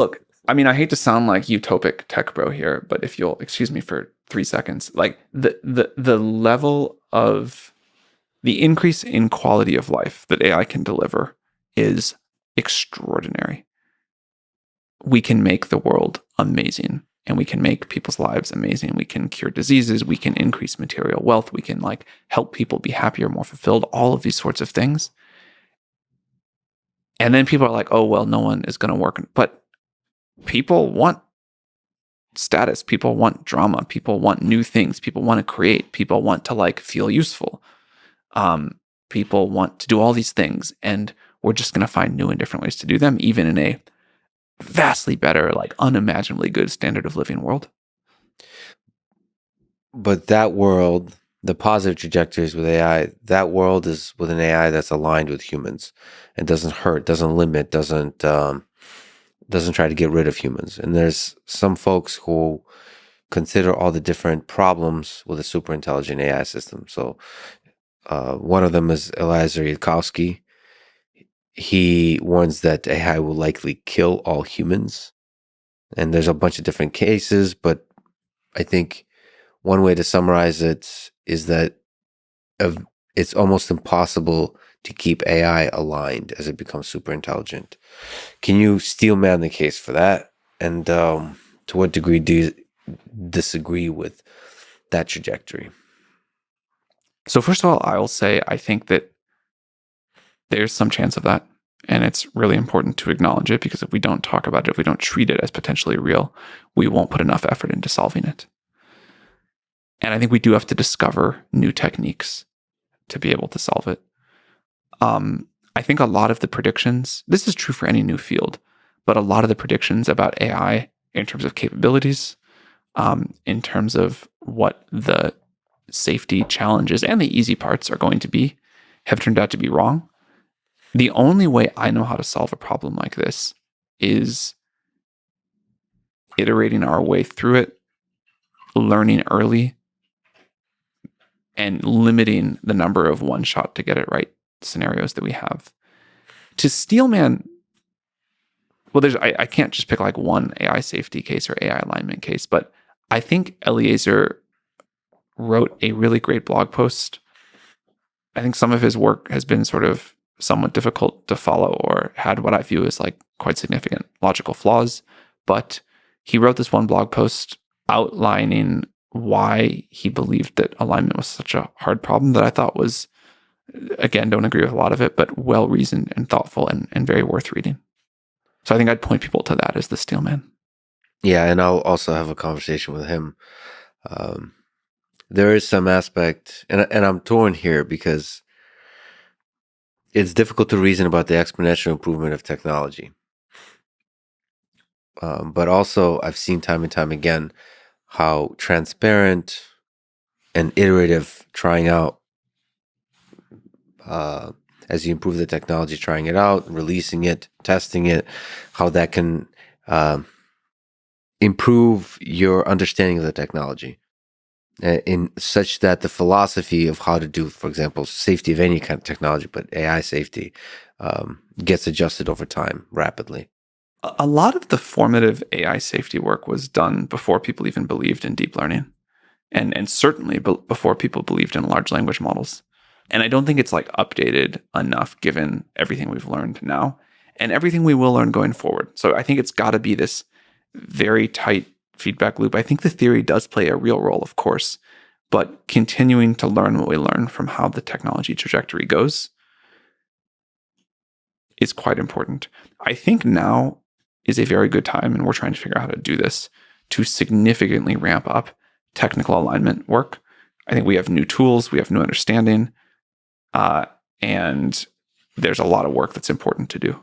Look, I mean, I hate to sound like utopic tech bro here, but if you'll excuse me for 3 seconds, like the level of the increase in quality of life that AI can deliver is extraordinary. We can make the world amazing, and we can make people's lives amazing. We can cure diseases. We can increase material wealth. We can like help people be happier, more fulfilled, all of these sorts of things. And then people are like, oh, well, no one is going to work. But people want status. People want drama. People want new things. People want to create. People want to like feel useful. People want to do all these things. And we're just going to find new and different ways to do them, even in a vastly better, like unimaginably good standard of living world. But that world, the positive trajectories with AI, that world is with an AI that's aligned with humans and doesn't hurt, doesn't limit, doesn't try to get rid of humans. And there's some folks who consider all the different problems with a super intelligent AI system. So one of them is Eliezer Yudkowsky. He warns that AI will likely kill all humans. And there's a bunch of different cases, but I think one way to summarize it is that it's almost impossible to keep AI aligned as it becomes super intelligent. Can you steel man the case for that? And to what degree do you disagree with that trajectory? So first of all, I will say I think that there's some chance of that. And it's really important to acknowledge it, because if we don't talk about it, if we don't treat it as potentially real, we won't put enough effort into solving it. And I think we do have to discover new techniques to be able to solve it. I think a lot of the predictions, this is true for any new field, but a lot of the predictions about AI in terms of capabilities, in terms of what the safety challenges and the easy parts are going to be, have turned out to be wrong. The only way I know how to solve a problem like this is iterating our way through it, learning early, and limiting the number of one shot to get it right scenarios that we have. To steelman, well, I can't just pick like one AI safety case or AI alignment case, but I think Eliezer wrote a really great blog post. I think some of his work has been sort of somewhat difficult to follow, or had what I view as like quite significant logical flaws. But he wrote this one blog post outlining why he believed that alignment was such a hard problem, that I thought was, again, don't agree with a lot of it, but well-reasoned and thoughtful and very worth reading. So I think I'd point people to that as the steelman. Yeah, and I'll also have a conversation with him. There is some aspect, and I'm torn here because it's difficult to reason about the exponential improvement of technology. But also, I've seen time and time again how transparent and iterative trying out, as you improve the technology, trying it out, releasing it, testing it, how that can improve your understanding of the technology in such that the philosophy of how to do, for example, safety of any kind of technology, but AI safety, gets adjusted over time rapidly. A lot of the formative AI safety work was done before people even believed in deep learning, and certainly before people believed in large language models. And I don't think it's like updated enough given everything we've learned now and everything we will learn going forward. So I think it's got to be this very tight feedback loop. I think the theory does play a real role, of course, but continuing to learn what we learn from how the technology trajectory goes is quite important. I think now is a very good time, and we're trying to figure out how to do this, to significantly ramp up technical alignment work. I think we have new tools, we have new understanding, and there's a lot of work that's important to do.